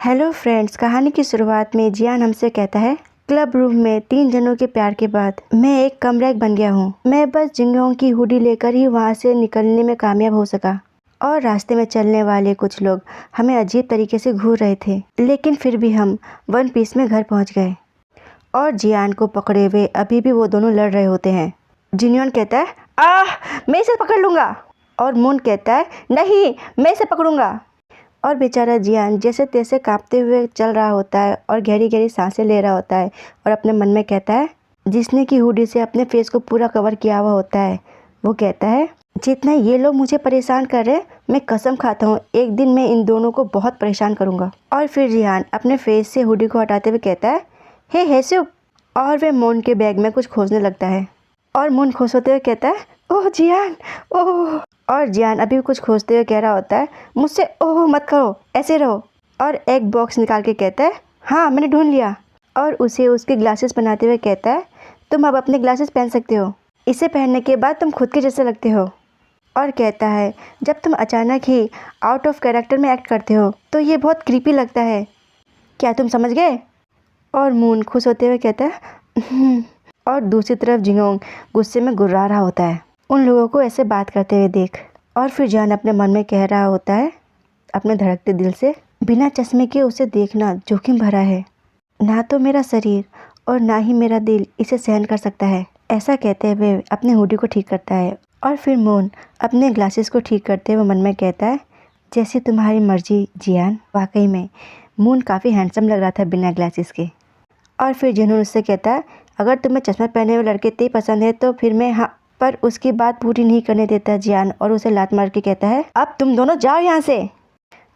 Hello friends, कहानी की शुरुआत में जियान हमसे कहता है, क्लब रूम में 3 जनों के प्यार के बाद मैं एक कमरेक बन गया हूँ। मैं बस जिंगोंग की हुडी लेकर ही वहाँ से निकलने में कामयाब हो सका और रास्ते में चलने वाले कुछ लोग हमें अजीब तरीके से घूर रहे थे, लेकिन फिर भी हम वन पीस में घर पहुँच गए और जियान को पकड़े हुए अभी भी वो दोनों लड़ रहे होते हैं। जिन्योन कहता है, मैं इसे पकड़ लूँगा, और मून कहता है, नहीं मैं इसे पकड़ूंगा। और बेचारा जियान जैसे तैसे कांपते हुए चल रहा होता है और गहरी गहरी सांसें ले रहा होता है और अपने मन में कहता है, जिसने की हुडी से अपने फेस को पूरा कवर किया हुआ होता है, वो कहता है, जितना ये लोग मुझे परेशान कर रहे हैं, मैं कसम खाता हूँ एक दिन मैं इन दोनों को बहुत परेशान करूँगा। और फिर जियान अपने फेस से हुडी को हटाते हुए कहता है, हे हेसुप। और वह मून के बैग में कुछ खोजने लगता है और मून खुश होते हुए कहता है, ओह जियान, ओह। और जियान अभी कुछ खोजते हुए कह रहा होता है, मुझसे ओह मत करो, ऐसे रहो। और एक बॉक्स निकाल के कहता है, हाँ मैंने ढूंढ लिया। और उसे उसके ग्लासेस बनाते हुए कहता है, तुम अब अपने ग्लासेस पहन सकते हो, इसे पहनने के बाद तुम खुद के जैसे लगते हो। और कहता है, जब तुम अचानक ही आउट ऑफ कैरेक्टर में एक्ट करते हो तो ये बहुत क्रीपी लगता है, क्या तुम समझ गए? और मून खुश होते हुए कहता है और दूसरी तरफ जिंगोंग गुस्से में गुर्रा रहा होता है उन लोगों को ऐसे बात करते हुए देख। और फिर जान अपने मन में कह रहा होता है अपने धड़कते दिल से, बिना चश्मे के उसे देखना जोखिम भरा है, ना तो मेरा शरीर और ना ही मेरा दिल इसे सहन कर सकता है। ऐसा कहते हुए अपने हुडी को ठीक करता है। और फिर मून अपने ग्लासेस को ठीक करते हुए मन में कहता है, जैसी तुम्हारी मर्जी जियान। वाकई में मून काफ़ी हैंडसम लग रहा था बिना ग्लासेस के। और फिर जिन्होंने उससे कहता है, अगर तुम्हें चश्मा पहने हुए लड़के इतने पसंद है तो फिर मैं हाँ, पर उसकी बात पूरी नहीं करने देता जियान और उसे लात मार के कहता है, अब तुम दोनों जाओ यहाँ से।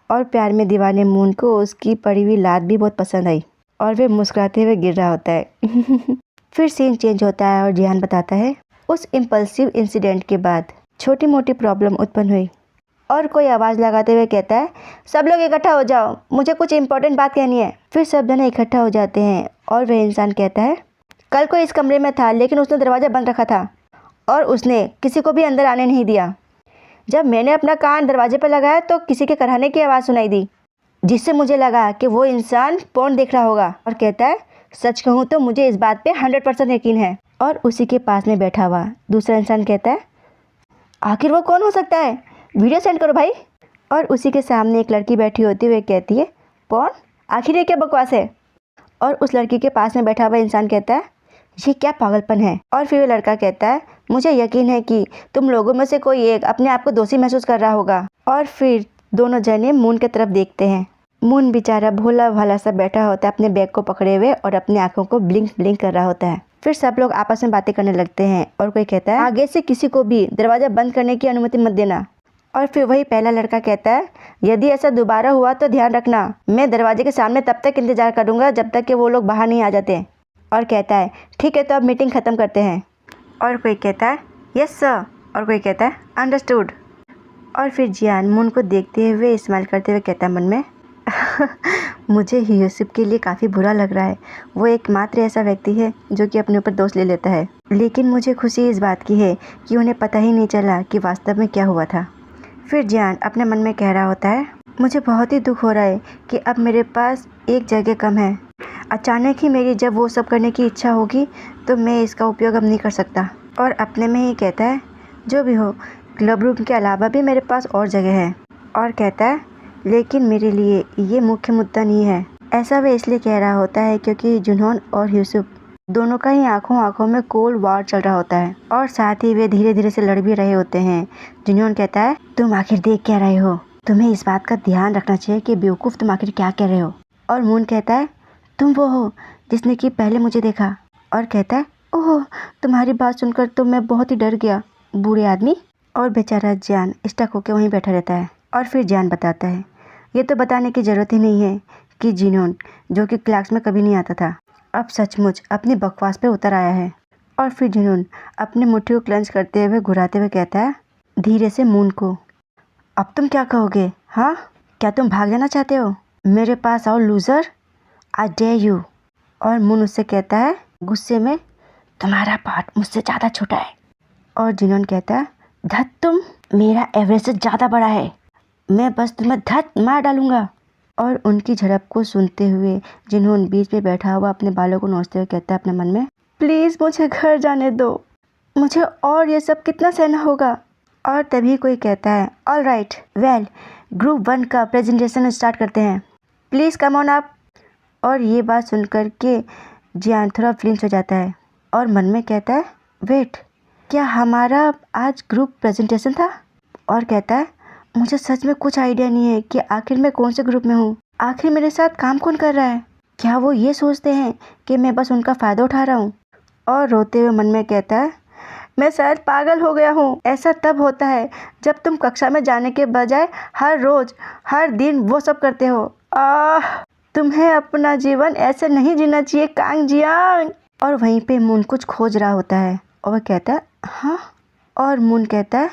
और प्यार में दीवाने मून को उसकी पड़ी हुई लात भी बहुत पसंद आई और वे मुस्कुराते हुए गिर रहा होता है। फिर सीन चेंज होता है और जियान बताता है, उस इम्पल्सिव इंसिडेंट के बाद छोटी मोटी प्रॉब्लम उत्पन्न हुई और कोई आवाज़ लगाते हुए कहता है, सब लोग इकट्ठा हो जाओ, मुझे कुछ इम्पोर्टेंट बात कहनी है। फिर सब जने इकट्ठा हो जाते हैं और वह इंसान कहता है, कल कोई इस कमरे में था लेकिन उसने दरवाज़ा बंद रखा था और उसने किसी को भी अंदर आने नहीं दिया। जब मैंने अपना कान दरवाजे पर लगाया तो किसी के कराहने की आवाज़ सुनाई दी, जिससे मुझे लगा कि वो इंसान पोर्न देख रहा होगा। और कहता है, सच कहूँ तो मुझे इस बात पे 100% यकीन है। और उसी के पास में बैठा हुआ दूसरा इंसान कहता है, आखिर वो कौन हो सकता है, वीडियो सेंड करो भाई। और उसी के सामने एक लड़की बैठी होती हुई कहती है, पोर्न, आखिर ये क्या बकवास है? और उस लड़की के पास में बैठा हुआ इंसान कहता है, ये क्या पागलपन है? और फिर वो लड़का कहता है, मुझे यकीन है कि तुम लोगों में से कोई एक अपने आप को दोषी महसूस कर रहा होगा। और फिर दोनों जने मून की तरफ देखते हैं। मून बेचारा भोला भाला सा बैठा होता है अपने बैग को पकड़े हुए और अपनी आंखों को ब्लिंक ब्लिंक कर रहा होता है। फिर सब लोग आपस में बातें करने लगते हैं और कोई कहता है, आगे से किसी को भी दरवाज़ा बंद करने की अनुमति मत देना। और फिर वही पहला लड़का कहता है, यदि ऐसा दोबारा हुआ तो ध्यान रखना, मैं दरवाजे के सामने तब तक इंतजार करूंगा जब तक कि वो लोग बाहर नहीं आ जाते। और कहता है, ठीक है तो अब मीटिंग ख़त्म करते हैं। और कोई कहता है, यस सर। और कोई कहता है, अंडरस्टूड। और फिर जियान मून को देखते हुए स्माइल करते हुए कहता है मन में, मुझे ह्यूसिप के लिए काफ़ी बुरा लग रहा है, वो एकमात्र ऐसा व्यक्ति है जो कि अपने ऊपर दोष ले लेता है, लेकिन मुझे खुशी इस बात की है कि उन्हें पता ही नहीं चला कि वास्तव में क्या हुआ था। फिर जियान अपने मन में कह रहा होता है, मुझे बहुत ही दुख हो रहा है कि अब मेरे पास एक जगह कम है। अचानक ही मेरी जब वो सब करने की इच्छा होगी तो मैं इसका उपयोग अब नहीं कर सकता। और अपने में ही कहता है, जो भी हो, क्लब रूम के अलावा भी मेरे पास और जगह है। और कहता है, लेकिन मेरे लिए ये मुख्य मुद्दा नहीं है। ऐसा वह इसलिए कह रहा होता है क्योंकि जुनहोन और ह्यूसुप दोनों का ही आंखों आंखों में कोल्ड वार चल रहा होता है और साथ ही वे धीरे धीरे से लड़ भी रहे होते हैं। जुनहोन कहता है, तुम आखिर देख क्या रहे हो? तुम्हें इस बात का ध्यान रखना चाहिए कि बेवकूफ़ तुम आखिर क्या कह रहे हो। और मून कहता है, तुम वो हो जिसने कि पहले मुझे देखा। और कहता है, ओह, तुम्हारी बात सुनकर तो मैं बहुत ही डर गया, बूढ़े आदमी। और बेचारा जान स्टक होकर वहीं बैठा रहता है। और फिर जान बताता है, ये तो बताने की ज़रूरत ही नहीं है कि जिनहोन, जो कि क्लास में कभी नहीं आता था, अब सचमुच अपनी बकवास पे उतर आया है। और फिर जिनहोन अपनी मुट्ठी को क्लेंच करते हुए घुराते हुए कहता है धीरे से मून को, अब तुम क्या कहोगे? हाँ, क्या तुम भाग जाना चाहते हो? मेरे पास आओ लूज़र, आई डेयर यू। और मून उससे कहता है गुस्से में, तुम्हारा पार्ट मुझसे ज़्यादा छोटा है। और जिनहोन कहता है, धत तुम, मेरा एवरेज से ज़्यादा बड़ा है, मैं बस तुम्हें धत मार डालूंगा। और उनकी झड़प को सुनते हुए जिन्होंने बीच में बैठा हुआ अपने बालों को नोचते हुए कहता है अपने मन में, प्लीज़ मुझे घर जाने दो, मुझे और ये सब कितना सहना होगा। और तभी कोई कहता है, ऑल राइट, वेल ग्रुप 1 का प्रेजेंटेशन स्टार्ट करते हैं, प्लीज़ कम ऑन आप। और ये बात सुनकर के जियान थोड़ा फ्लिंच हो जाता है और मन में कहता है, वेट, क्या हमारा आज ग्रुप प्रेजेंटेशन था? और कहता है, मुझे सच में कुछ आइडिया नहीं है कि आखिर मैं कौन से ग्रुप में हूँ, आखिर मेरे साथ काम कौन कर रहा है, क्या वो ये सोचते हैं कि मैं बस उनका फ़ायदा उठा रहा हूँ। और रोते हुए मन में कहता है, मैं शायद पागल हो गया हूँ। ऐसा तब होता है जब तुम कक्षा में जाने के बजाय हर रोज़ हर दिन वो सब करते हो। तुम्हें अपना जीवन ऐसे नहीं जीना चाहिए कांग जियांग। और वहीं पे मून कुछ खोज रहा होता है और वह कहता है, हाँ। और मून कहता है,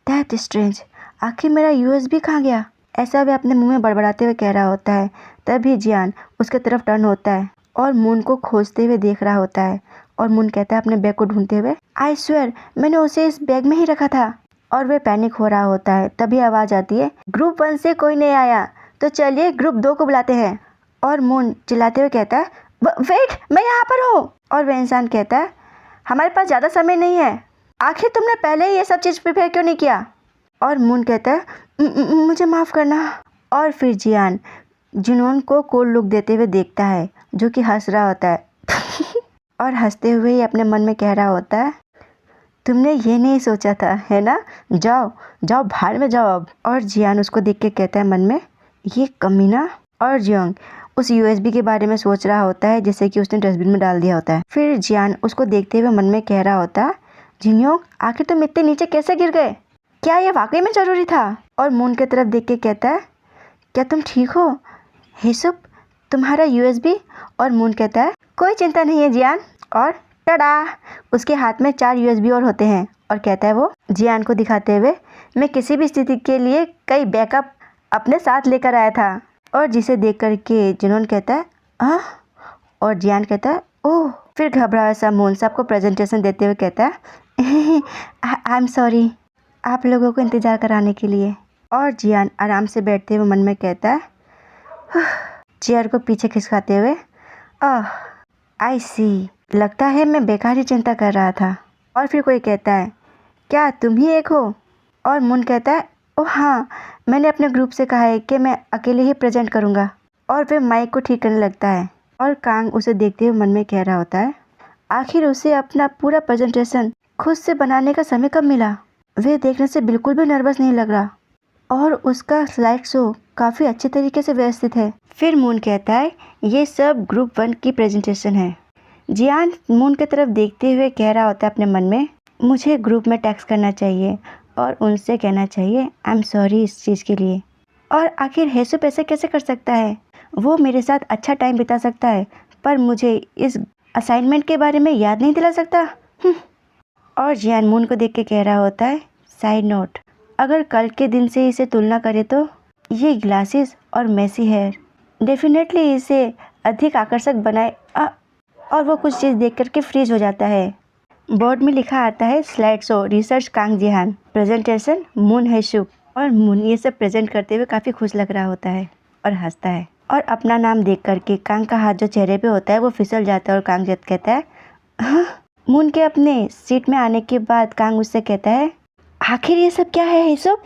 दैट स्ट्रेंज, आखिर मेरा यूएसबी कहाँ गया? ऐसा वे अपने मुंह में बड़बड़ाते हुए कह रहा होता है। तभी जियान उसके तरफ टर्न होता है और मून को खोजते हुए देख रहा होता है। और मून कहता है अपने बैग को ढूंढते हुए, आई स्वेयर मैंने उसे इस बैग में ही रखा था। और वे पैनिक हो रहा होता है। तभी आवाज़ आती है, ग्रुप 1 से कोई नहीं आया, तो चलिए ग्रुप 2 को बुलाते हैं। और मून चिल्लाते हुए कहता है, वेट, मैं यहाँ पर हूँ। और वह इंसान कहता है, हमारे पास ज़्यादा समय नहीं है, आखिर तुमने पहले ही ये सब चीज़ प्रिपेयर क्यों नहीं किया? और मून कहता है, मुझे माफ़ करना। और फिर जियान जुनून को कूल लुक देते हुए देखता है जो कि हंस रहा होता है और हंसते हुए ही अपने मन में कह रहा होता है, तुमने ये नहीं सोचा था है ना, जाओ जाओ भाड़ में जाओ अब। और जियान उसको देख के कहता है मन में, ये कमीना। और जियोंग उस यूएसबी के बारे में सोच रहा होता है जैसे कि उसने डस्टबिन में डाल दिया होता है। फिर जियान उसको देखते हुए मन में कह रहा होता है, जियोंग आखिर तुम इतने नीचे कैसे गिर गए, क्या ये वाकई में ज़रूरी था? और मून की तरफ देख के कहता है, क्या तुम ठीक हो हेसुप, तुम्हारा यूएसबी? और मून कहता है, कोई चिंता नहीं है जियान। और टडा, उसके हाथ में 4 यूएसबी और होते हैं। और कहता है वो जियान को दिखाते हुए, मैं किसी भी स्थिति के लिए कई बैकअप अपने साथ लेकर आया था। और जिसे देख कर के जिन्होंने कहता है, हाँ। और जियान कहता है, ओह। फिर घबराया सा मून सबको प्रेजेंटेशन देते हुए कहता है, आई एम सॉरी आप लोगों को इंतज़ार कराने के लिए। और जियान आराम से बैठते हुए मन में कहता है, चेयर को पीछे खिसकाते हुए, आई सी, लगता है मैं बेकार ही चिंता कर रहा था। और फिर कोई कहता है, क्या तुम ही एक हो? और मून कहता है, ओह हाँ, मैंने अपने ग्रुप से कहा है कि मैं अकेले ही प्रेजेंट करूँगा। और फिर माइक को ठीक करने लगता है। और कांग उसे देखते हुए मन में कह रहा होता है, आखिर उसे अपना पूरा प्रेजेंटेशन खुद से बनाने का समय कब मिला? वे देखने से बिल्कुल भी नर्वस नहीं लग रहा और उसका स्लाइड शो काफ़ी अच्छे तरीके से व्यवस्थित है। फिर मून कहता है, ये सब ग्रुप 1 की प्रेजेंटेशन है। जियान मून की तरफ देखते हुए कह रहा होता है अपने मन में, मुझे ग्रुप में टेक्स्ट करना चाहिए और उनसे कहना चाहिए आई एम सॉरी इस चीज़ के लिए। और आखिर हेसुप ऐसे कैसे कर सकता है? वो मेरे साथ अच्छा टाइम बिता सकता है पर मुझे इस असाइनमेंट के बारे में याद नहीं दिला सकता। और जियान मून को देख के कह रहा होता है, साइड नोट, अगर कल के दिन से इसे तुलना करें तो ये ग्लासेस और मेसी हेयर डेफिनेटली इसे अधिक आकर्षक बनाए। और वो कुछ चीज़ देख कर के फ्रीज हो जाता है। बोर्ड में लिखा आता है, slide show research Kang Jihan, presentation Moon Haesup. और मून ये सब प्रेजेंट करते हुए काफ़ी खुश लग रहा होता है और हंसता है। और अपना नाम देख करके कांग का हाथ जो चेहरे पे होता है वो फिसल जाता है और कांग जब कहता है, हाँ। मून के अपने सीट में आने के बाद कांग उससे कहता है, आखिर ये सब क्या है हेसुप?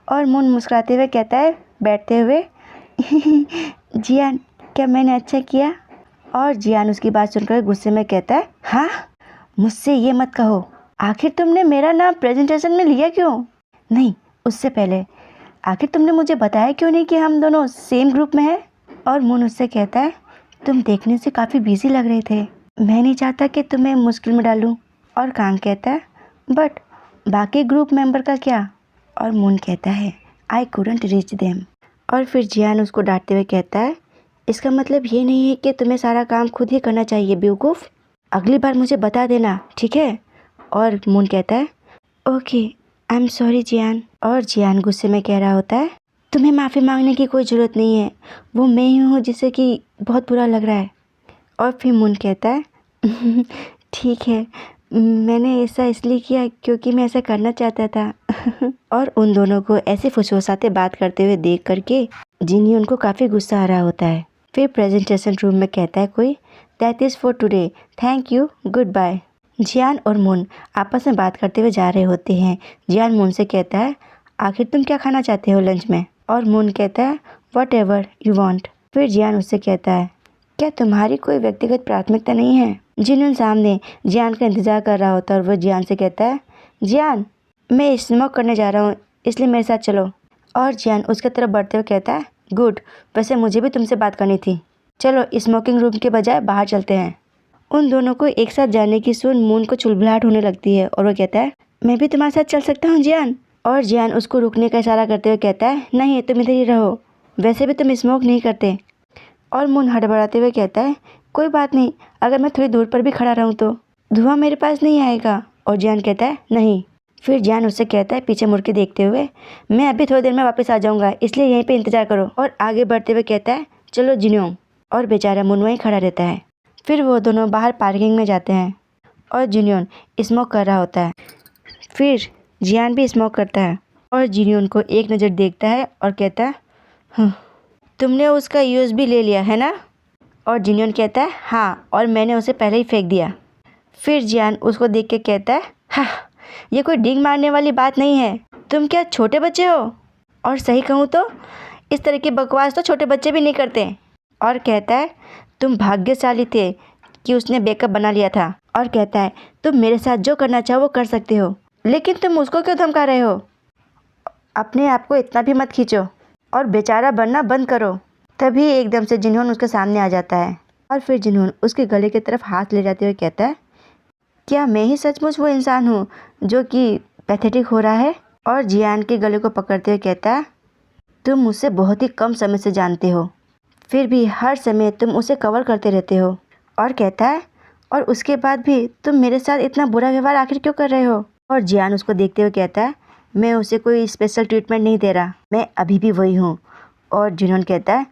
और मून मुस्कुराते हुए कहता है बैठते हुए, जियान क्या मैंने अच्छा किया? और जियान उसकी बात सुनकर गुस्से में कहता है, हाँ, मुझसे ये मत कहो, आखिर तुमने मेरा नाम प्रेजेंटेशन में लिया क्यों? नहीं, उससे पहले आखिर तुमने मुझे बताया क्यों नहीं कि हम दोनों सेम ग्रुप में हैं? और मून उससे कहता है, तुम देखने से काफ़ी बिजी लग रहे थे, मैं नहीं चाहता कि तुम्हें मुश्किल में डालूं। और कांग कहता है, बट बाकी ग्रुप मेंबर का क्या? और मून कहता है, आई कुडंट रीच देम। और फिर जियान उसको डांटते हुए कहता है, इसका मतलब ये नहीं है कि तुम्हें सारा काम खुद ही करना चाहिए बेवकूफ़, अगली बार मुझे बता देना, ठीक है? और मून कहता है, okay, I am sorry Gian. और जियान गुस्से में कह रहा होता है, तुम्हें माफ़ी मांगने की कोई ज़रूरत नहीं है, वो मैं ही हूँ जिसे कि बहुत बुरा लग रहा है। और फिर मून कहता है, ठीक है, मैंने ऐसा इसलिए किया क्योंकि मैं ऐसा करना चाहता था। और उन दोनों को ऐसे फुसफुसाते बात करते हुए देख करके जिन्हों को काफ़ी गुस्सा आ रहा होता है। फिर प्रेजेंटेशन रूम में कहता है कोई, that is for today, thank you, good bye. Jian और मून आपस में बात करते हुए जा रहे होते हैं। जियान मून से कहता है, आखिर तुम क्या खाना चाहते हो लंच में? और मून कहता है, वट एवर यू वॉन्ट। फिर जियान उससे कहता है, क्या तुम्हारी कोई व्यक्तिगत प्राथमिकता नहीं है? जिन्हों सामने जियान का इंतज़ार कर रहा होता है और वह जियान से कहता है, जियान मैं स्मोक करने जा रहा हूँ, इसलिए मेरे साथ चलो। और जियान उसके तरफ बढ़ते हुए कहता है, गुड, वैसे मुझे भी तुमसे बात करनी थी, चलो स्मोकिंग रूम के बजाय बाहर चलते हैं। उन दोनों को एक साथ जाने की सुन मून को चुलबुलाहट होने लगती है और वो कहता है, मैं भी तुम्हारे साथ चल सकता हूँ जियान? और जियान उसको रुकने का इशारा करते हुए कहता है, नहीं तुम इधर ही रहो, वैसे भी तुम स्मोक नहीं करते। और मून हड़बड़ाते हुए कहता है, कोई बात नहीं, अगर मैं थोड़ी दूर पर भी खड़ा रहूँ तो धुआं मेरे पास नहीं आएगा। और जियान कहता है, नहीं। फिर जियान उससे कहता है पीछे मुड़ के देखते हुए, मैं अभी थोड़ी देर में वापस आ जाऊँगा, इसलिए यहीं पे इंतज़ार करो। और आगे बढ़ते हुए कहता है, चलो जिन्यों। और बेचारा मून वहीं खड़ा रहता है। फिर वो दोनों बाहर पार्किंग में जाते हैं और जिन्यों स्मोक कर रहा होता है। फिर जियान भी स्मोक करता है और जिन्यों को एक नज़र देखता है और कहता है, तुमने उसका यूज़ भी ले लिया है ना? और जिन्यों कहता है, हाँ, और मैंने उसे पहले ही फेंक दिया। फिर जियान उसको देख के कहता है, हाँ, ये कोई डींग मारने वाली बात नहीं है, तुम क्या छोटे बच्चे हो? और सही कहूँ तो इस तरह की बकवास तो छोटे बच्चे भी नहीं करते। और कहता है, तुम भाग्यशाली थे कि उसने बैकअप बना लिया था। और कहता है, तुम मेरे साथ जो करना चाहो वो कर सकते हो, लेकिन तुम उसको क्यों धमका रहे हो? अपने आप को इतना भी मत खींचो और बेचारा बनना बंद करो। तभी एकदम से जिन्होंने उसके सामने आ जाता है और फिर जिन्होंने उसके गले की तरफ हाथ ले जाते हुए कहता है, क्या मैं ही सचमुच वो इंसान हूँ जो कि पैथेटिक हो रहा है? और जियान के गले को पकड़ते हुए कहता है, तुम मुझसे बहुत ही कम समय से जानते हो, फिर भी हर समय तुम उसे कवर करते रहते हो। और कहता है, और उसके बाद भी तुम मेरे साथ इतना बुरा व्यवहार आखिर क्यों कर रहे हो? और जियान उसको देखते हुए कहता है, मैं उसे कोई स्पेशल ट्रीटमेंट नहीं दे रहा, मैं अभी भी वही हूँ। और जिन्होंने कहता है,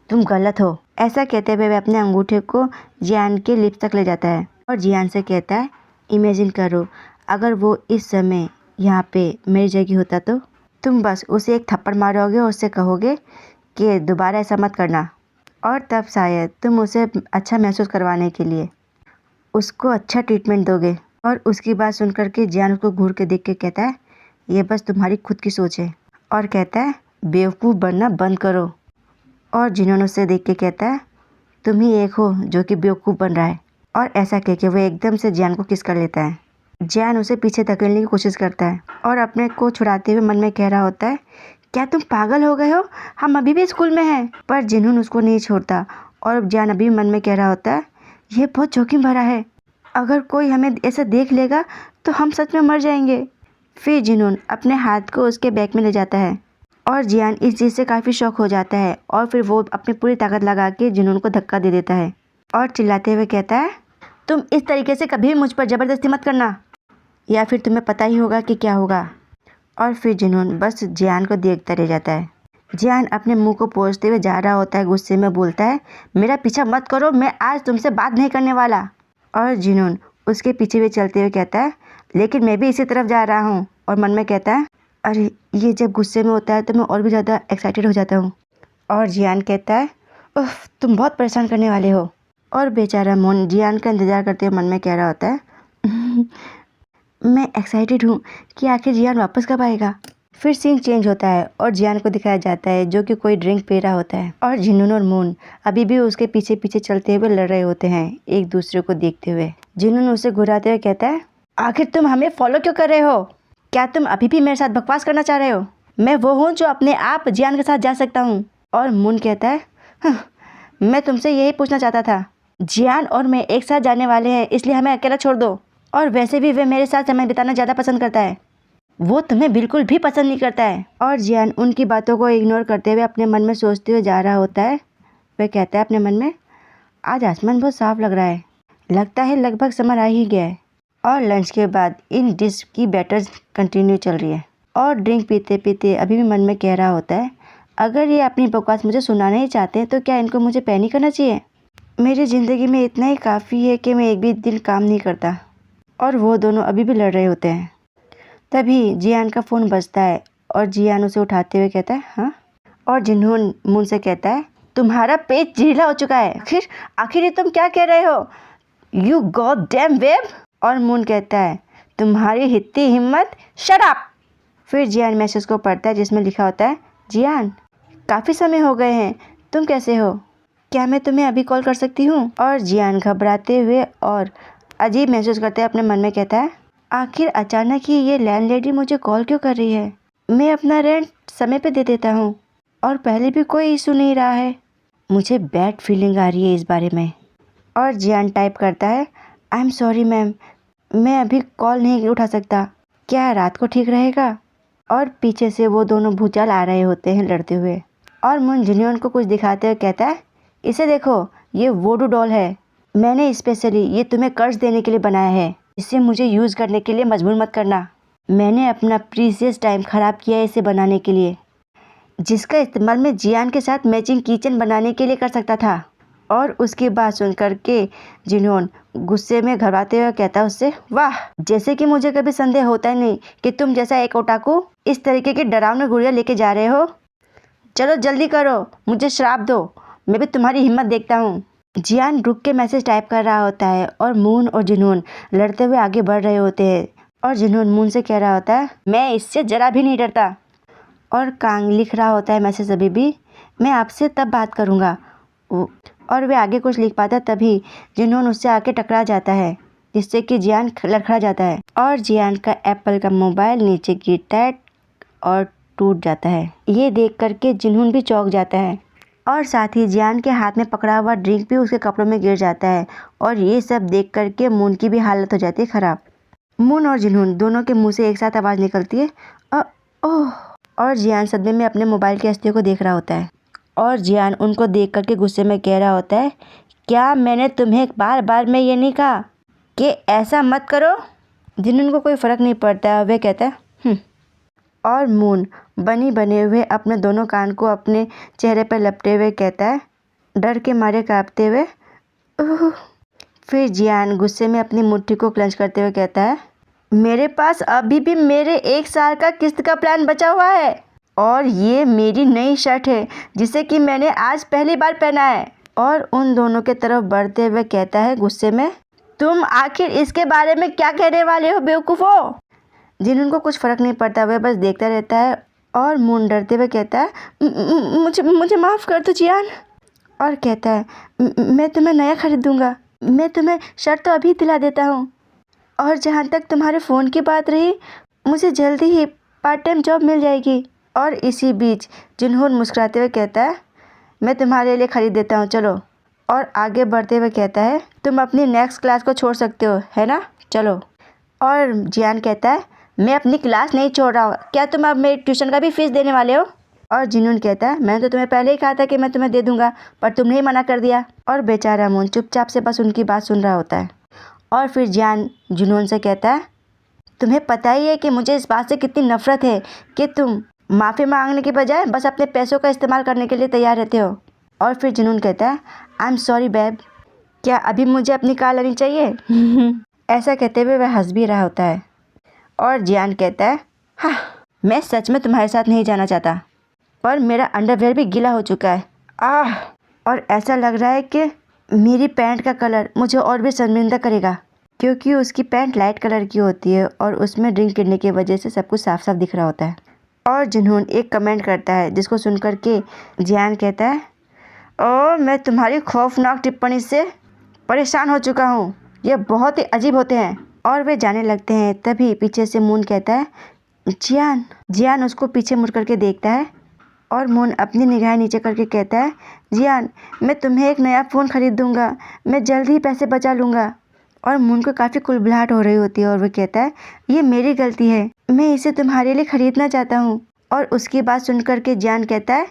तुम गलत हो। ऐसा कहते हुए वह अपने अंगूठे को जियान के लिप्स तक ले जाता है और जियान से कहता है, इमेजिन करो अगर वो इस समय यहाँ पे मेरी जगह होता तो तुम बस उसे एक थप्पड़ मारोगे और उससे कहोगे कि दोबारा ऐसा मत करना, और तब शायद तुम उसे अच्छा महसूस करवाने के लिए उसको अच्छा ट्रीटमेंट दोगे। और उसकी बात सुन कर के जियान उसको घूर के देख के कहता है, ये बस तुम्हारी खुद की सोच है। और कहता है, बेवकूफ़ बनना बंद करो। और जिन्होंने उससे देख के कहता है, तुम ही एक हो जो कि बेवकूफ़ बन रहा है। और ऐसा कह के वह एकदम से जियान को किस कर लेता है। जियान उसे पीछे धकेलने की कोशिश करता है और अपने को छुड़ाते हुए मन में कह रहा होता है, क्या तुम पागल हो गए हो, हम अभी भी स्कूल में हैं। पर जिन्होंने उसको नहीं छोड़ता और जियान अभी मन में कह रहा होता है, ये बहुत जोखिम भरा है, अगर कोई हमें ऐसे देख लेगा तो हम सच में मर जाएंगे। फिर जिन्होंने अपने हाथ को उसके बैग में ले जाता है और जियान इस चीज़ से काफ़ी शौक हो जाता है और फिर वो अपनी पूरी ताकत लगा के जिन्होंने को धक्का दे देता है और चिल्लाते हुए कहता है, तुम इस तरीके से कभी भी मुझ पर ज़बरदस्ती मत करना, या फिर तुम्हें पता ही होगा कि क्या होगा। और फिर जिन्होंने बस जियान को देखता रह जाता है। जियान अपने मुंह को पोंछते हुए जा रहा होता है, गुस्से में बोलता है, मेरा पीछा मत करो, मैं आज तुमसे बात नहीं करने वाला। और जिन्होंने उसके पीछे भी चलते हुए कहता है, लेकिन मैं भी इसी तरफ जा रहा हूँ। और मन में कहता है, अरे ये जब गुस्से में होता है तो मैं और भी ज़्यादा एक्साइटेड हो जाता हूँ। और जियान कहता है, उफ, तुम बहुत परेशान करने वाले हो। और बेचारा मून जियान का इंतज़ार करते हुए मन में कह रहा होता है, मैं एक्साइटेड हूँ कि आखिर जियान वापस कब आएगा। फिर सीन चेंज होता है और जियान को दिखाया जाता है जो कि कोई ड्रिंक पी रहा होता है और जिन्होंने और मून अभी भी उसके पीछे पीछे चलते हुए लड़ रहे होते हैं एक दूसरे को देखते हुए। जिन्होंने उसे घुराते हुए कहता है, आखिर तुम हमें फॉलो क्यों कर रहे हो? क्या तुम अभी भी मेरे साथ बकवास करना चाह रहे हो? मैं वो हूँ जो अपने आप जियान के साथ जा सकता हूँ। और मून कहता है, मैं तुमसे यही पूछना चाहता था, जियान और मैं एक साथ जाने वाले हैं, इसलिए हमें अकेला छोड़ दो। और वैसे भी वह मेरे साथ समय बिताना ज़्यादा पसंद करता है, वो तुम्हें बिल्कुल भी पसंद नहीं करता है। और जियान उनकी बातों को इग्नोर करते हुए अपने मन में सोचते हुए जा रहा होता है। वह कहता है अपने मन में, आज आसमान बहुत साफ लग रहा है, लगता है लगभग समर आ ही गया है। और लंच के बाद इन डिश की बैटर्स कंटिन्यू चल रही है और ड्रिंक पीते पीते अभी भी मन में कह रहा होता है, अगर ये अपनी बकवास मुझे सुनाना ही चाहते हैं तो क्या इनको मुझे पे नहीं करना चाहिए? मेरी ज़िंदगी में इतना ही काफ़ी है कि मैं एक भी दिन काम नहीं करता। और वो दोनों अभी भी लड़ रहे होते हैं। तभी जियान का फ़ोन बजता है और जियान उसे उठाते हुए कहता है, हाँ? और जिन्होंने मून से कहता है तुम्हारा पेट ढीला हो चुका है, आखिर ये तुम क्या कह रहे हो, यू गॉड डैम वेब। और मून कहता है तुम्हारी इतनी हिम्मत, शट अप। फिर जियान मैसेज को पढ़ता है जिसमें लिखा होता है जियान काफ़ी समय हो गए हैं, तुम कैसे हो, क्या मैं तुम्हें अभी कॉल कर सकती हूँ। और जियान घबराते हुए और अजीब महसूस करते हुए अपने मन में कहता है आखिर अचानक ही ये लैंडलेडी मुझे कॉल क्यों कर रही है, मैं अपना रेंट समय पे दे देता हूँ और पहले भी कोई इशू नहीं रहा है, मुझे बैड फीलिंग आ रही है इस बारे में। और जियान टाइप करता है आई एम सॉरी मैम, मैं अभी कॉल नहीं उठा सकता, क्या रात को ठीक रहेगा। और पीछे से वो दोनों भूचाल आ रहे होते हैं लड़ते हुए। और मून जिन्होन को कुछ दिखाते हुए कहता है इसे देखो, ये वोडू डॉल है, मैंने स्पेशली ये तुम्हें कर्ज देने के लिए बनाया है, इसे मुझे यूज़ करने के लिए मजबूर मत करना, मैंने अपना प्रीशियस टाइम ख़राब किया है इसे बनाने के लिए, जिसका इस्तेमाल मैं जियान के साथ मैचिंग किचन बनाने के लिए कर सकता था। और उसकी बात सुन करके जिन्होन गुस्से में घबराते हुए कहता है उससे वाह, जैसे कि मुझे कभी संदेह होता ही नहीं कि तुम जैसा एक ओटाकू इस तरीके की डरावनी गुड़िया लेके जा रहे हो, चलो जल्दी करो, मुझे श्राप दो, मैं भी तुम्हारी हिम्मत देखता हूँ। जियान रुक के मैसेज टाइप कर रहा होता है और मून और जिन्होन लड़ते हुए आगे बढ़ रहे होते हैं। और जिन्होन मून से कह रहा होता है मैं इससे ज़रा भी नहीं डरता। और कांग लिख रहा होता है मैसेज अभी भी, मैं आपसे तब बात करूँगा। और वे आगे कुछ लिख पाता तभी जिन्होन उससे आके टकरा जाता है जिससे कि जियान लड़खड़ा जाता है और जियान का एप्पल का मोबाइल नीचे गिरता है और टूट जाता है। ये देख करके जिन्होन भी चौंक जाता है और साथ ही जियान के हाथ में पकड़ा हुआ ड्रिंक भी उसके कपड़ों में गिर जाता है। और ये सब देख करके मून की भी हालत हो जाती है ख़राब। मून और जिन्होन दोनों के मुंह से एक साथ आवाज़ निकलती है ओह। और जियान सदमे में अपने मोबाइल की हस्तियों को देख रहा होता है और जियान उनको देख करके गुस्से में कह रहा होता है क्या मैंने तुम्हें बार बार में ये नहीं कहा कि ऐसा मत करो। जिन्होन को कोई फ़र्क नहीं पड़ता है, वे कहता है और मून बने हुए अपने दोनों कान को अपने चेहरे पर लपटे हुए कहता है डर के मारे कांपते हुए फिर जियान गुस्से में अपनी मुट्ठी को क्लेंच करते हुए कहता है मेरे पास अभी भी मेरे 1 साल का किस्त का प्लान बचा हुआ है और ये मेरी नई शर्ट है जिसे कि मैंने आज पहली बार पहना है। और उन दोनों के तरफ बढ़ते हुए कहता है गुस्से में तुम आखिर इसके बारे में क्या कहने वाले हो बेवकूफ़ो। जिन्होंने कुछ फ़र्क नहीं पड़ता, वह बस देखता रहता है। और मून डरते हुए कहता है मुझे माफ़ कर दो जियान। और कहता है मैं तुम्हें नया खरीद दूँगा, मैं तुम्हें शर्ट तो अभी दिला देता हूँ। और जहाँ तक तुम्हारे फ़ोन की बात रही, मुझे जल्दी ही पार्ट टाइम जॉब मिल जाएगी। और इसी बीच जिन्होन मुस्कुराते हुए कहता है मैं तुम्हारे लिए ख़रीद देता हूँ, चलो। और आगे बढ़ते हुए कहता है तुम अपनी नेक्स्ट क्लास को छोड़ सकते हो, है ना, चलो। और जियान कहता है मैं अपनी क्लास नहीं छोड़ रहा हूँ, क्या तुम अब मेरी ट्यूशन का भी फीस देने वाले हो। और जिन्होन कहता है मैंने तो तुम्हें पहले ही कहा था कि मैं तुम्हें दे दूँगा, पर तुमने ही मना कर दिया। और बेचारा मून चुपचाप से बस उनकी बात सुन रहा होता है। और फिर जियान जिन्होन से कहता है तुम्हें पता ही है कि मुझे इस बात से कितनी नफ़रत है कि तुम माफ़ी मांगने के बजाय बस अपने पैसों का इस्तेमाल करने के लिए तैयार रहते हो। और फिर जिन्होन कहता है आई एम सॉरी बेब, क्या अभी मुझे अपनी कार लेनी चाहिए ऐसा कहते हुए वह हंस भी रहा होता है। और जियान कहता है हाँ, मैं सच में तुम्हारे साथ नहीं जाना चाहता, पर मेरा अंडरवेयर भी गीला हो चुका है और ऐसा लग रहा है कि मेरी पैंट का कलर मुझे और भी शर्मिंदा करेगा, क्योंकि उसकी पैंट लाइट कलर की होती है और उसमें ड्रिंक गिरने की वजह से सब कुछ साफ साफ दिख रहा होता है। और जिन्होंने एक कमेंट करता है जिसको सुन कर के जियान कहता है ओ मैं तुम्हारी खौफनाक टिप्पणी से परेशान हो चुका हूँ, ये बहुत ही अजीब होते हैं। और वे जाने लगते हैं। तभी पीछे से मून कहता है जियान उसको पीछे मुड़ करके देखता है और मून अपनी निगाह नीचे करके कहता है जियान मैं तुम्हें एक नया फ़ोन ख़रीद दूँगा, मैं जल्द ही पैसे बचा लूँगा। और मून को काफ़ी कुलबुलाहट हो रही होती है और वह कहता है ये मेरी गलती है, मैं इसे तुम्हारे लिए ख़रीदना चाहता हूँ। और उसकी बात सुन कर के जियान कहता है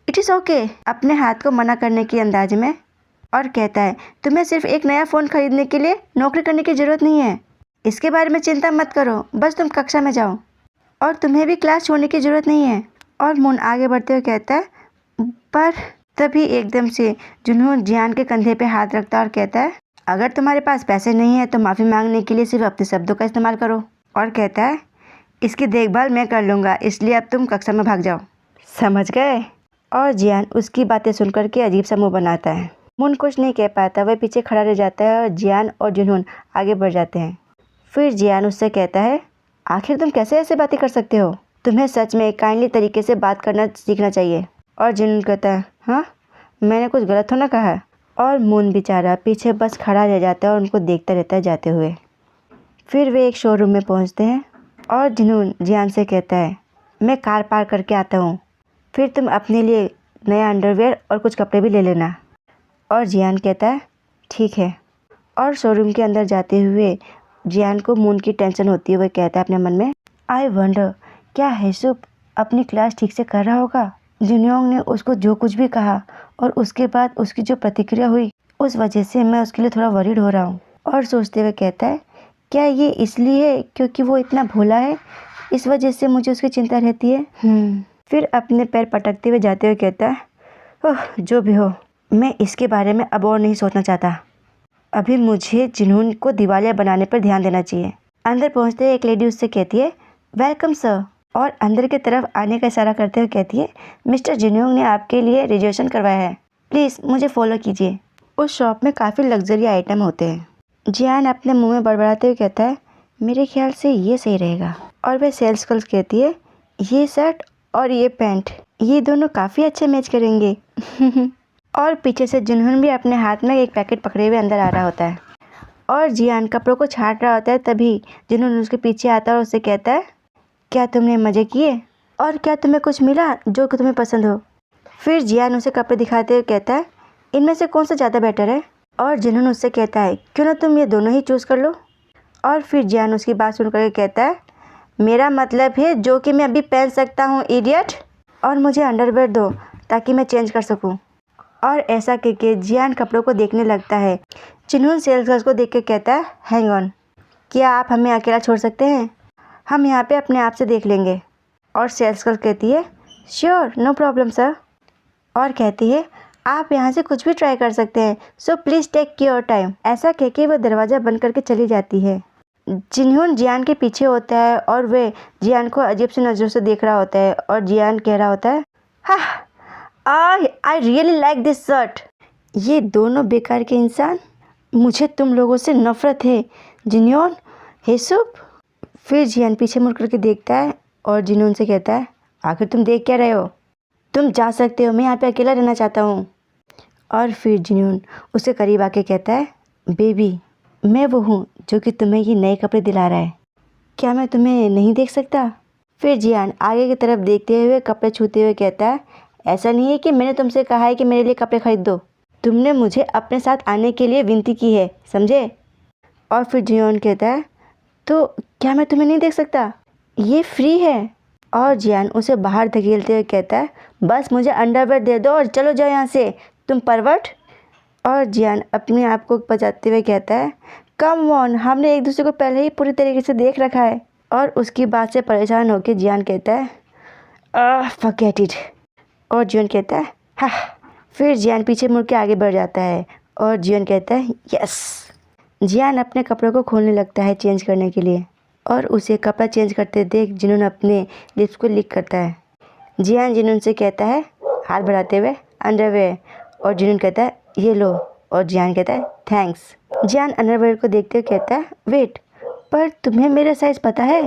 इट इज़ ओके, अपने हाथ को मना करने के अंदाज में। और कहता है तुम्हें सिर्फ एक नया फ़ोन ख़रीदने के लिए नौकरी करने की ज़रूरत नहीं है, इसके बारे में चिंता मत करो, बस तुम कक्षा में जाओ और तुम्हें भी क्लास छोड़ने की ज़रूरत नहीं है। और मून आगे बढ़ते हुए कहता है पर तभी एकदम से जुनून जियान के कंधे पे हाथ रखता है और कहता है अगर तुम्हारे पास पैसे नहीं है तो माफ़ी मांगने के लिए सिर्फ अपने शब्दों का इस्तेमाल करो। और कहता है इसकी देखभाल मैं कर लूँगा, इसलिए अब तुम कक्षा में भाग जाओ। समझ गए? और जियान उसकी बातें सुनकर के अजीब सा मुंह बनाता है। मून कुछ नहीं कह पाता, वह पीछे खड़ा रह जाता है और जियान और जुनून आगे बढ़ जाते हैं। फिर जियान उससे कहता है, आखिर तुम कैसे ऐसे बातें कर सकते हो? तुम्हें सच में काइंडली तरीके से बात करना सीखना चाहिए। और जुनून कहता है, हाँ, मैंने कुछ गलत तो ना कहा? और मून बेचारा पीछे बस खड़ा रह जाता है और उनको देखता रहता है जाते हुए। फिर वे एक शोरूम में पहुंचते हैं और जुनून जियान से कहता है, मैं कार पार्क करके आता हूँ, फिर तुम अपने लिए नया अंडरवेयर और कुछ कपड़े भी ले लेना। और जियान कहता है, ठीक है। और शोरूम के अंदर जाते हुए जियान को मून की टेंशन होती है। वह कहता है अपने मन में, आई वंडर क्या हेसुप अपनी क्लास ठीक से कर रहा होगा? जिनयोंग ने उसको जो कुछ भी कहा और उसके बाद उसकी जो प्रतिक्रिया हुई, उस वजह से मैं उसके लिए थोड़ा वरीड हो रहा हूँ। और सोचते हुए कहता है, क्या ये इसलिए क्योंकि वो इतना भोला है, इस वजह से मुझे उसकी चिंता रहती है? फिर अपने पैर पटकते हुए जाते हुए कहता है, ओह जो भी हो, मैं इसके बारे में अब और नहीं सोचना चाहता। अभी मुझे जुनून को दिवालिया बनाने पर ध्यान देना चाहिए। अंदर पहुंचते ही एक लेडी उससे कहती है, वेलकम सर। और अंदर की तरफ आने का इशारा करते हुए कहती है, मिस्टर जिनयोंग ने आपके लिए रिजर्वेशन करवाया है, प्लीज़ मुझे फॉलो कीजिए। उस शॉप में काफ़ी लग्जरी आइटम होते हैं। जियान अपने मुंह में बड़बड़ाते हुए कहता है, मेरे ख्याल से ये सही रहेगा। और वह सेल्स गर्ल कहती है, ये शर्ट और ये पैंट, ये दोनों काफ़ी अच्छे मैच करेंगे। और पीछे से जुनून भी अपने हाथ में एक पैकेट पकड़े हुए अंदर आ रहा होता है और जियान कपड़ों को छाट रहा होता है। तभी जुनून उसके पीछे आता है और उससे कहता है, क्या तुमने मज़े किए और क्या तुम्हें कुछ मिला जो कि तुम्हें पसंद हो? फिर जियान उसे कपड़े दिखाते हुए कहता है, इनमें से कौन सा ज़्यादा बेटर है? और जुनून उससे कहता है, क्यों ना तुम ये दोनों ही चूज़ कर लो। और फिर जियान उसकी बात सुन कर कहता है, मेरा मतलब है जो कि मैं अभी पहन सकता हूँ इडियट, और मुझे अंडरवेयर दो ताकि मैं चेंज कर सकूँ। और ऐसा करके जियान कपड़ों को देखने लगता है। जुनून सेल्स गर्ल्स को देख के कहता है, हैंग ऑन, क्या आप हमें अकेला छोड़ सकते हैं? हम यहाँ पे अपने आप से देख लेंगे। और सेल्स गर्ल कहती है, श्योर नो प्रॉब्लम सर। और कहती है, आप यहाँ से कुछ भी ट्राई कर सकते हैं, so please take your time. ऐसा कह के वह दरवाज़ा बंद करके चली जाती है। जिनहोन जियान के पीछे होता है और वह जियान को अजीब सी नज़रों से देख रहा होता है। और जियान कह रहा होता है, I really like this shirt. ये दोनों बेकार के इंसान, मुझे तुम लोगों से नफरत है जिनयोन, हेसुप। फिर जियान पीछे मुड़ करके देखता है और जिनयोन से कहता है, आखिर तुम देख क्या रहे हो? तुम जा सकते हो, मैं यहाँ पे अकेला रहना चाहता हूँ। और फिर जिनयोन उसके करीब आके कहता है, बेबी मैं वो हूँ जो कि तुम्हें ये नए कपड़े दिला रहा है, क्या मैं तुम्हें नहीं देख सकता? फिर जियान आगे की तरफ देखते हुए कपड़े छूते हुए कहता है, ऐसा नहीं है कि मैंने तुमसे कहा है कि मेरे लिए कपड़े खरीद दो, तुमने मुझे अपने साथ आने के लिए विनती की है, समझे? और फिर जियान कहता है, तो क्या मैं तुम्हें नहीं देख सकता? ये फ्री है। और जियान उसे बाहर धकेलते हुए कहता है, बस मुझे अंडरवेयर दे दो और चलो जाओ यहाँ से, तुम परवर्ट। और जियान अपने आप को बचाते हुए कहता है, कम ऑन, हमने एक दूसरे को पहले ही पूरी तरीके से देख रखा है। और उसकी बात से परेशान होकर जियान कहता है, फॉरगेट इट। और जियान कहता है, हाँ। फिर जियान पीछे मुड़ के आगे बढ़ जाता है और जियान कहता है, यस। जियान अपने कपड़ों को खोलने लगता है चेंज करने के लिए और उसे कपड़ा चेंज करते देख जिनून अपने लिप्स को लिक करता है। जियान जिनून से कहता है हाथ बढ़ाते हुए, अंडरवेयर। और जिनून कहता है, ये लो। और जियान कहता है, थैंक्स। जियान अंडरवेयर को देखते हुए कहता है, वेट, पर तुम्हें मेरा साइज़ पता है?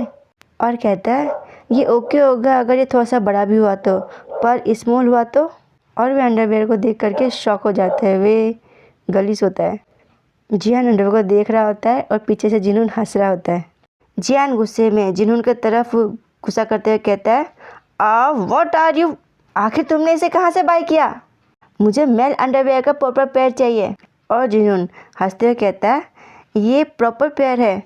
और कहता है, ये ओके होगा अगर ये थोड़ा सा बड़ा भी हुआ तो, पर स्मॉल हुआ तो? और वे अंडरवेयर को देख करके शॉक हो जाता है। वे गलीस होता है। जियान अंडरवेयर को देख रहा होता है और पीछे से जिनून हंस रहा होता है। जियान गुस्से में जिनून की तरफ गुस्सा करते हुए कहता है, व्हाट आर यू, आखिर तुमने इसे कहाँ से बाय किया? मुझे मेल अंडरवेयर का प्रॉपर पेयर चाहिए। और जिनून हंसते हुए कहता है, ये प्रॉपर पेयर है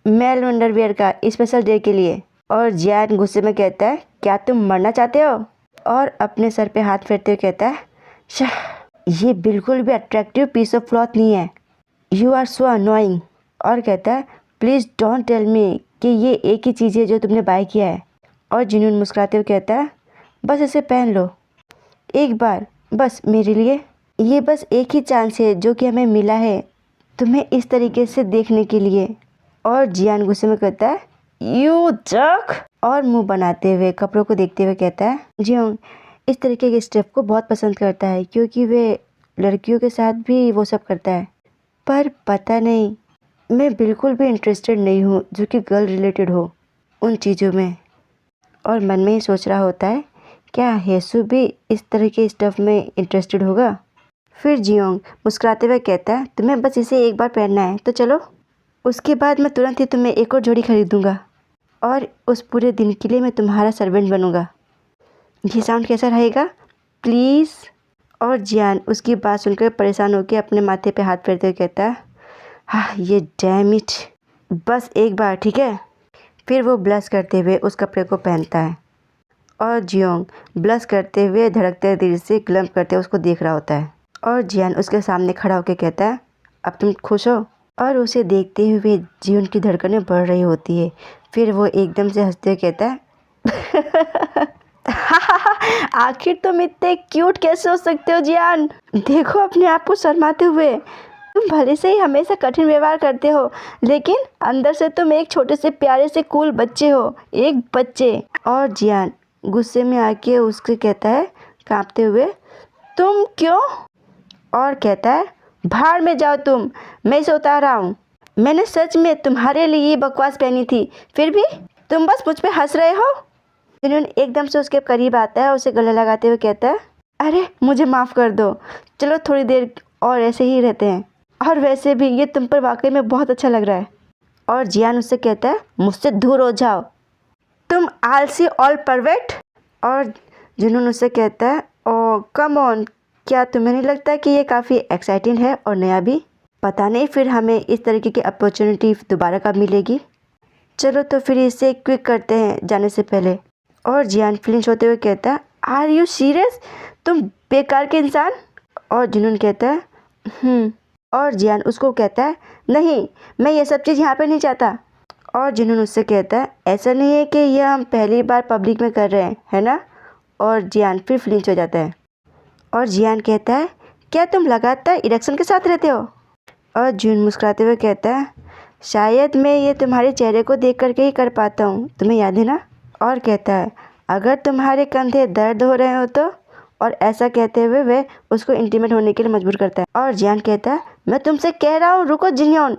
मेल अंडरवेयर का, स्पेशल डे के लिए। और जियान गुस्से में कहता है, क्या तुम मरना चाहते हो? और अपने सर पे हाथ फेरते हुए कहता है, शाह, ये बिल्कुल भी अट्रैक्टिव पीस ऑफ क्लॉथ नहीं है, यू आर सो अनोइंग। और कहता है, प्लीज़ डोंट टेल मी कि ये एक ही चीज़ है जो तुमने बाय किया है। और जिनून मुस्कुराते हुए कहता है, बस इसे पहन लो एक बार, बस मेरे लिए। ये बस एक ही चांस है जो कि हमें मिला है तुम्हें इस तरीके से देखने के लिए। और जियान गुस्से में कहता है, यू जक। और मुंह बनाते हुए कपड़ों को देखते हुए कहता है, जियोंग इस तरीके के स्टेप को बहुत पसंद करता है क्योंकि वे लड़कियों के साथ भी वो सब करता है। पर पता नहीं, मैं बिल्कुल भी इंटरेस्टेड नहीं हूँ जो कि गर्ल रिलेटेड हो उन चीज़ों में। और मन में ही सोच रहा होता है, क्या हेसु भी इस तरह के स्टफ़ में इंटरेस्टेड होगा। फिर जियोंग मुस्कुराते हुए कहता है, तुम्हें बस इसे एक बार पहनना है तो चलो, उसके बाद मैं तुरंत ही तुम्हें एक और जोड़ी खरीदूँगा और उस पूरे दिन के लिए मैं तुम्हारा सर्वेंट बनूँगा। ये साउंड कैसा रहेगा प्लीज़। और जियान उसकी बात सुनकर परेशान होकर अपने माथे पे हाथ फेरते हुए कहता है, हाँ ये डैम इट, बस एक बार ठीक है। फिर वो ब्लश करते हुए उस कपड़े को पहनता है और जियोंग ब्लश करते हुए धड़कते दिल से ग्लम्प करते उसको देख रहा होता है। और जियान उसके सामने खड़ा होकर कहता है, अब तुम खुश हो। और उसे देखते हुए जियोंग की धड़कनें बढ़ रही होती है। फिर वो एकदम से हंसते हुए कहता है, आखिर तुम इतने क्यूट कैसे हो सकते हो जियान, देखो अपने आप को शर्माते हुए। तुम भले से ही हमेशा कठिन व्यवहार करते हो लेकिन अंदर से तुम एक छोटे से प्यारे से कूल बच्चे हो, एक बच्चे। और जियान गुस्से में आके उससे कहता है कांपते हुए, तुम क्यों। और कहता है, भाड़ में जाओ तुम, मैं इसे उतार रहा हूँ। मैंने सच में तुम्हारे लिए ये बकवास पहनी थी, फिर भी तुम बस मुझ पे हंस रहे हो। जिन्होंने एकदम से उसके करीब आता है, उसे गले लगाते हुए कहता है, अरे मुझे माफ़ कर दो, चलो थोड़ी देर और ऐसे ही रहते हैं। और वैसे भी ये तुम पर वाकई में बहुत अच्छा लग रहा है। और जियान उससे कहता है, मुझसे दूर हो जाओ तुम आलसी ऑल परवेट। और जुनून उससे कहता है, ओ कम ऑन, क्या तुम्हें नहीं लगता कि ये काफ़ी एक्साइटिंग है और नया भी। पता नहीं फिर हमें इस तरीके की अपॉर्चुनिटी दोबारा कब मिलेगी। चलो तो फिर इसे क्विक करते हैं जाने से पहले। और जियान फ्लिंच होते हुए कहता है, आर यू सीरियस, तुम बेकार के इंसान। और जुनून कहता है और जियान उसको कहता है, नहीं मैं ये सब चीज़ यहाँ पे नहीं चाहता। और जुनून उससे कहता है, ऐसा नहीं है कि यह हम पहली बार पब्लिक में कर रहे हैं, है ना। और जियान फिर फ्लिंच हो जाता है। और जियान कहता है, क्या तुम लगातार इरेक्शन के साथ रहते हो। और जून मुस्कुराते हुए कहता है, शायद मैं ये तुम्हारे चेहरे को देख करके ही कर पाता हूँ, तुम्हें याद है ना। और कहता है, अगर तुम्हारे कंधे दर्द हो रहे हो तो। और ऐसा कहते हुए वह उसको इंटीमेट होने के लिए मजबूर करता है। और जियान कहता है, मैं तुमसे कह रहा हूँ रुको जिन्योन।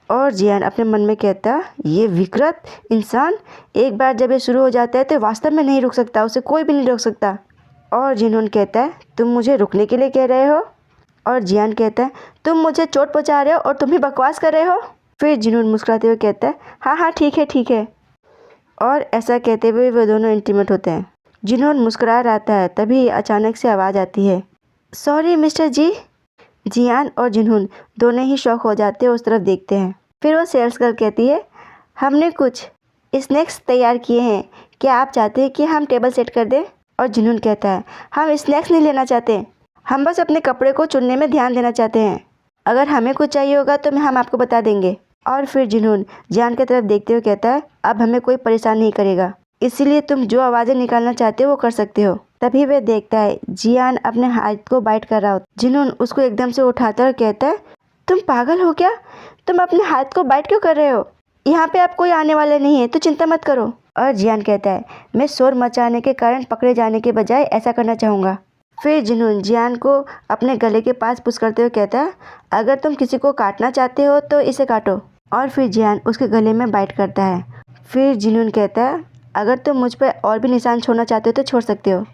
और जियान अपने मन में कहता है, ये विकृत इंसान एक बार जब ये शुरू हो जाता है तो वास्तव में नहीं रुक सकता, उसे कोई भी नहीं रोक सकता। और जिन्होंने कहता है, तुम मुझे रुकने के लिए कह रहे हो। और जियान कहता है, तुम मुझे चोट पहुंचा रहे हो और तुम ही बकवास कर रहे हो। फिर जिन्होंने मुस्कुराते हुए कहता है, हाँ हाँ ठीक है ठीक है। और ऐसा कहते हुए वे दोनों इंटीमेट होते हैं। जिन्होंने मुस्कुरा रहता है तभी अचानक से आवाज़ आती है, सॉरी मिस्टर जी। जियान और जिन्होंने दोनों ही शॉक हो जाते हैं, उस तरफ देखते हैं। फिर वो सेल्स गर्ल कहती है, हमने कुछ स्नैक्स तैयार किए हैं, क्या आप चाहते हैं कि हम टेबल सेट कर दें। और जिन्होंने कहता है, हम स्नैक्स नहीं लेना चाहते, हम बस अपने कपड़े को चुनने में ध्यान देना चाहते हैं, अगर हमें कुछ चाहिए होगा तो हम आपको बता देंगे। और फिर जिन्होंने जियान की तरफ देखते हुए कहता है, अब हमें कोई परेशान नहीं करेगा, इसीलिए तुम जो आवाज़ें निकालना चाहते हो वो कर सकते हो। तभी वह देखता है जियान अपने हाथ को बाइट कर रहा होता है। जिन्होंने उसको एकदम से उठाता और कहता है, तुम पागल हो क्या, तुम अपने हाथ को बाइट क्यों कर रहे हो, यहाँ पे आप कोई आने वाले नहीं है तो चिंता मत करो। और जियान कहता है, मैं शोर मचाने के कारण पकड़े जाने के बजाय ऐसा करना चाहूँगा। फिर जिन्होंने जियान को अपने गले के पास पुश करते हुए कहता है, अगर तुम किसी को काटना चाहते हो तो इसे काटो। और फिर जियान उसके गले में बाइट करता है। फिर जिन्होंने कहता है, अगर तुम मुझ पर और भी निशान छोड़ना चाहते हो तो छोड़ सकते हो।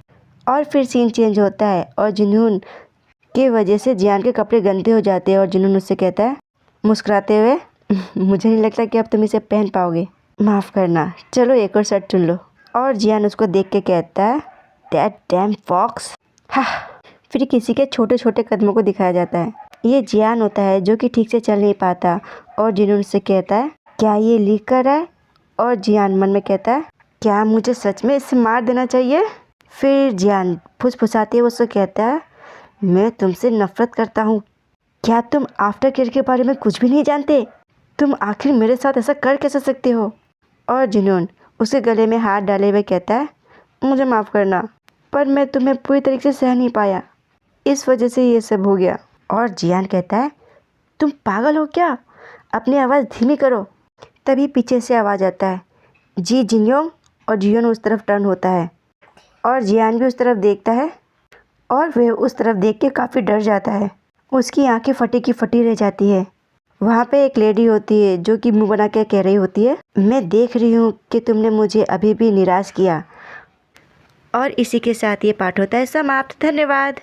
और फिर सीन चेंज होता है और जिन्होंने की वजह से जियान के कपड़े गंदे हो जाते हैं। और जिन्होंने उससे कहता है मुस्कुराते हुए, मुझे नहीं लगता कि अब तुम इसे पहन पाओगे, माफ़ करना, चलो एक और शर्ट चुन लो। और जियान उसको देख के कहता है, दैट डैम फॉक्स। हाँ। फिर किसी के छोटे छोटे कदमों को दिखाया जाता है। ये जियान होता है जो कि ठीक से चल नहीं पाता। और जिन्होंने उससे कहता है, क्या ये लीक कर रहा है। और जियान मन में कहता है, क्या मुझे सच में इसे मार देना चाहिए। फिर जियान फुसफुसाते हुए उससे कहता है, मैं तुमसे नफरत करता हूँ, क्या तुम आफ्टर केयर के बारे में कुछ भी नहीं जानते, तुम आखिर मेरे साथ ऐसा कर कैसे सकते हो। और जिन्होंने उसके गले में हाथ डाले हुए कहता है, मुझे माफ़ करना, पर मैं तुम्हें पूरी तरीके से सह नहीं पाया, इस वजह से ये सब हो गया। और जियान कहता है, तुम पागल हो क्या, अपनी आवाज़ धीमी करो। तभी पीछे से आवाज़ आता है, जी जिन्योंग। और जियोन उस तरफ टर्न होता है और जियान भी उस तरफ देखता है और वह उस तरफ देख के काफ़ी डर जाता है। उसकी आंखें फटी की फटी रह जाती है। वहाँ पे एक लेडी होती है जो कि मुंह बना के कह रही होती है, मैं देख रही हूँ कि तुमने मुझे अभी भी निराश किया। और इसी के साथ ये पाठ होता है समाप्त। धन्यवाद।